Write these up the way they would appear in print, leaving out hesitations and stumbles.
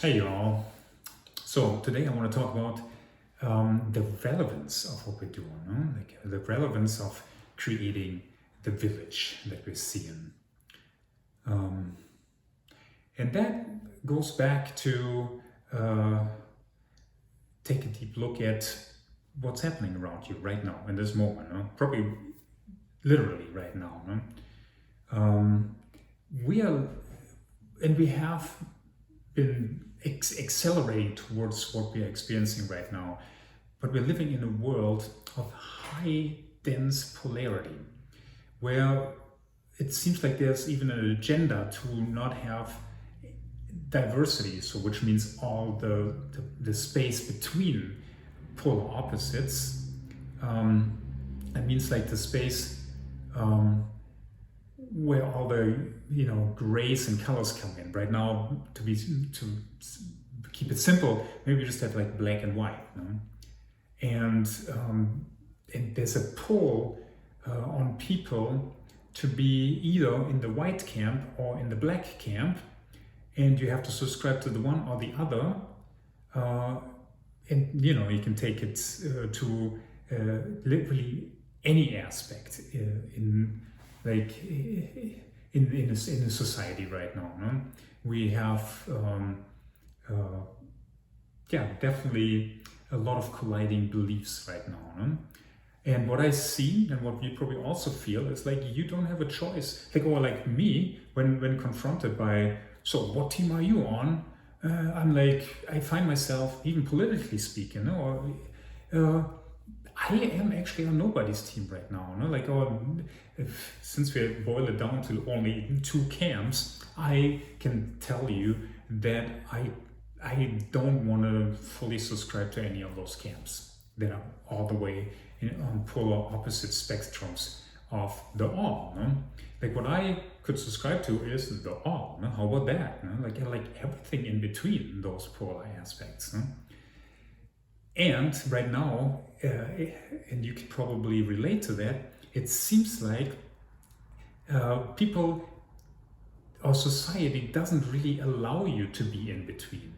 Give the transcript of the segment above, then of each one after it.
Hey y'all. So today I want to talk about the relevance of what we're doing, no? Like the relevance of creating the village that we're seeing. Um, and that goes back to uh, take a deep look at what's happening around you right now in this moment, no? Probably literally right now. No? We are, and we have been accelerating towards what we are experiencing right now. But we're living in a world of high, dense polarity, where it seems like there's even an agenda to not have diversity, so which means all the space between polar opposites. It means like the space where all the grays and colors come in. Right now, to keep it simple, maybe we just have like black and white, no? And there's a pull on people to be either in the white camp or in the black camp, and you have to subscribe to the one or the other. And you can take it to literally any aspect in like in a society right now. No? We have definitely a lot of colliding beliefs right now. No? And what I see and what you probably also feel is like you don't have a choice. Like me, when confronted by, so what team are you on? I'm like, I find myself, even politically speaking, I am actually on nobody's team right now. No? Like, since we boil it down to only two camps, I can tell you that I don't want to fully subscribe to any of those camps that are all the way on polar opposite spectrums of the all. No? Like what I could subscribe to is the all. No? How about that? No? Like everything in between those polar aspects. No? And right now, and you can probably relate to that, it seems like people, our society doesn't really allow you to be in between.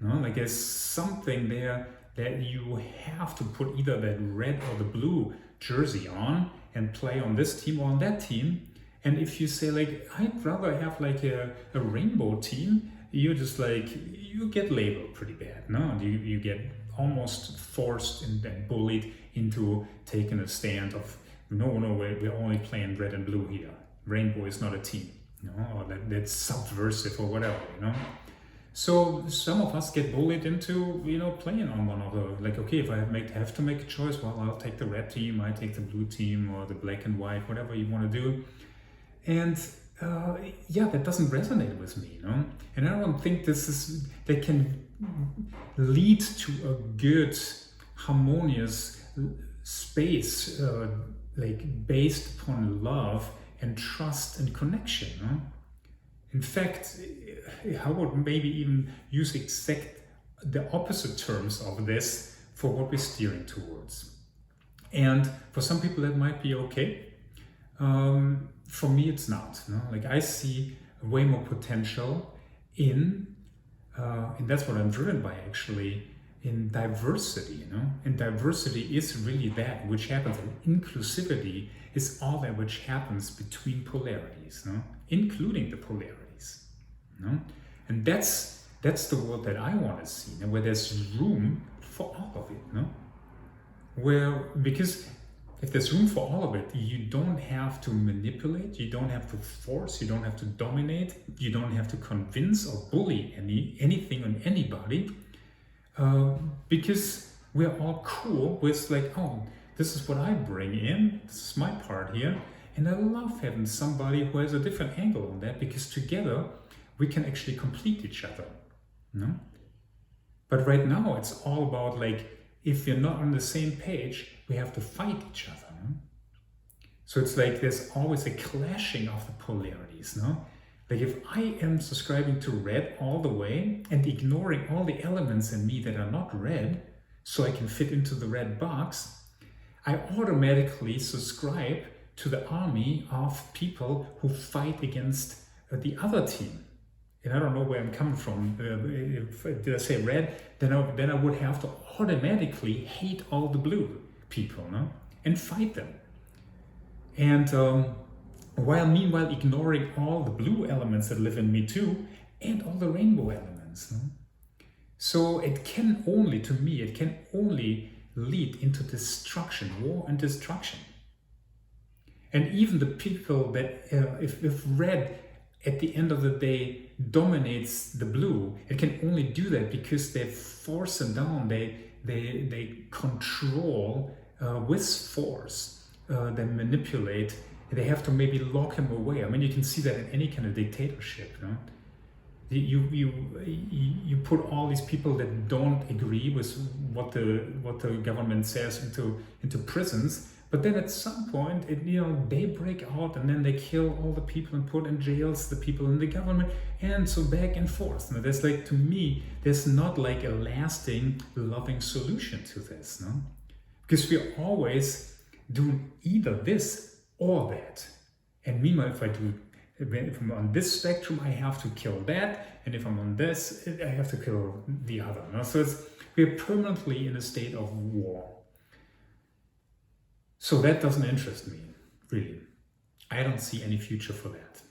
No? Like there's something there that you have to put either that red or the blue jersey on and play on this team or on that team. And if you say like, I'd rather have like a rainbow team, you're just like, you get labeled pretty bad. No, you get almost forced and bullied into taking a stand of, no, we're only playing red and blue here. Rainbow is not a team, or that's subversive or whatever, So some of us get bullied into, playing on one of the, like, okay, if I have to make a choice, well, I'll take the red team, I take the blue team, or the black and white, whatever you want to do. And that doesn't resonate with me, And I don't think that can lead to a good, harmonious space, like based upon love and trust and connection, In fact, I would maybe even use the opposite terms of this for what we're steering towards. And for some people that might be okay. For me, it's not. Like I see way more potential in, and that's what I'm driven by actually, in diversity. And diversity is really that which happens, and inclusivity is all that which happens between polarities, including the polarities. And that's the world that I want to see, where there's room for all of it. Because if there's room for all of it, you don't have to manipulate, you don't have to force, you don't have to dominate, you don't have to convince or bully anything on anybody, because we're all cool with like, oh, this is what I bring in, this is my part here, and I love having somebody who has a different angle on that, because together we can actually complete each other. But right now it's all about like, if we're not on the same page, we have to fight each other. So it's like there's always a clashing of the polarities. Like if I am subscribing to red all the way and ignoring all the elements in me that are not red, so I can fit into the red box, I automatically subscribe to the army of people who fight against the other team. and I don't know where I'm coming from. If did I say red? Then I would have to automatically hate all the blue people, no? And fight them. And while meanwhile ignoring all the blue elements that live in me too, and all the rainbow elements. No? So it can only, to me, it can only lead into destruction, war and destruction. And even the people that, if red at the end of the day dominates the blue, it can only do that because they force them down, they control with force, they manipulate, they have to maybe lock him away. I mean, you can see that in any kind of dictatorship, no? You put all these people that don't agree with what the government says into prisons, but then at some point they break out and then they kill all the people and put in jails the people in the government, and so back and forth. Now, there's like, to me, there's not like a lasting loving solution to this, no? Because we're always doing either this or that. And meanwhile, if I'm on this spectrum, I have to kill that, and if I'm on this, I have to kill the other. No? So we're permanently in a state of war. So that doesn't interest me, really. I don't see any future for that.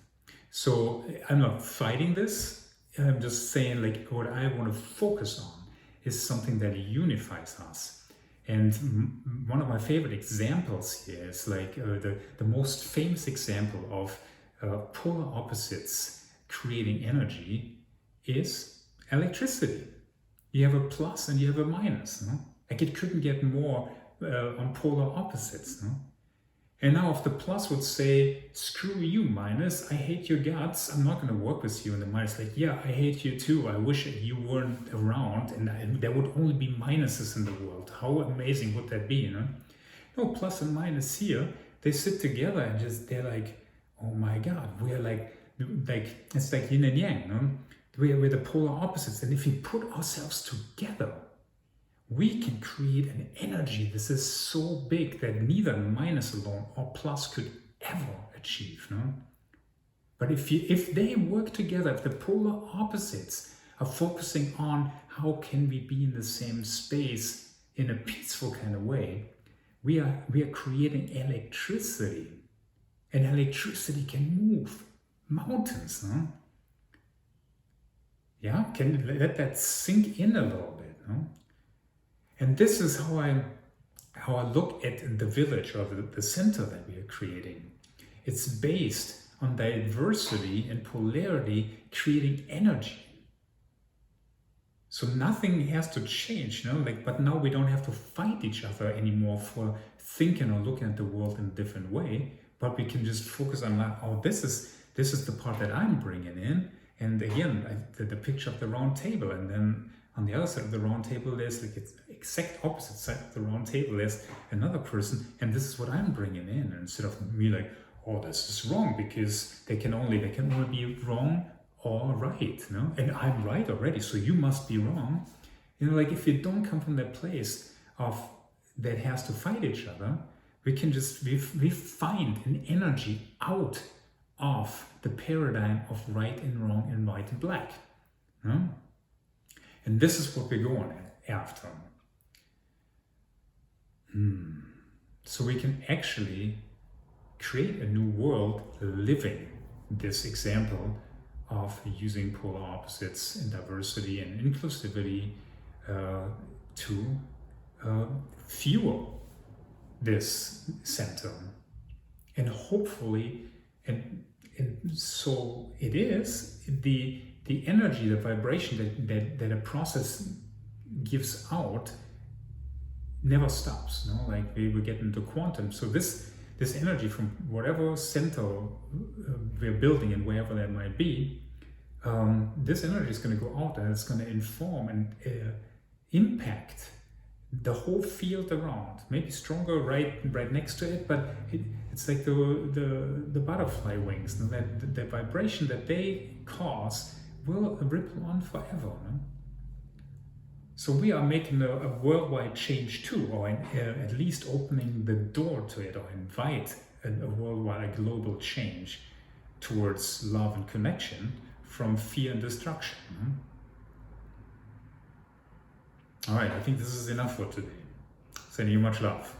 So I'm not fighting this. I'm just saying, like, what I want to focus on is something that unifies us. And one of my favorite examples here is like the most famous example of polar opposites creating energy is electricity. You have a plus and you have a minus. No? Like, it couldn't get more on polar opposites. No? And now if the plus would say, screw you, minus, I hate your guts, I'm not going to work with you. And the minus like, yeah, I hate you too, I wish you weren't around, and there would only be minuses in the world. How amazing would that be, you know? No, plus and minus here, they sit together and they're like, oh my God, we're like it's like yin and yang, no? We're the polar opposites. And if we put ourselves together, we can create an energy. This is so big that neither minus alone or plus could ever achieve. No? But if they work together, if the polar opposites are focusing on how can we be in the same space in a peaceful kind of way, we are creating electricity. And electricity can move mountains. No? Yeah, can you let that sink in a little bit? No? And this is how I look at the village, or the center that we are creating. It's based on diversity and polarity creating energy. So nothing has to change, but now we don't have to fight each other anymore for thinking or looking at the world in a different way, but we can just focus on, oh, this is the part that I'm bringing in. And again, the picture of the round table, and then on the other side of the round table, there's like it's exact opposite side of the round table, there's another person, and this is what I'm bringing in. And instead of me like, oh, this is wrong, because they can only be wrong or right, and I'm right already, so you must be wrong. Like, if you don't come from that place of that has to fight each other, we can just we find an energy out of the paradigm of right and wrong and white and black. And this is what we're going after. So we can actually create a new world living this example of using polar opposites and diversity and inclusivity to fuel this center. And hopefully, and so it is, the energy, the vibration that a process gives out never stops. Like we get into quantum. So this energy from whatever center we're building, and wherever that might be, this energy is going to go out, and it's going to inform and impact the whole field around. Maybe stronger right next to it, but it's like the butterfly wings. That the vibration that they cause will ripple on forever. So we are making a worldwide change too, or at least opening the door to it, or invite a worldwide, global change towards love and connection from fear and destruction. All right, I think this is enough for today. Sending you much love.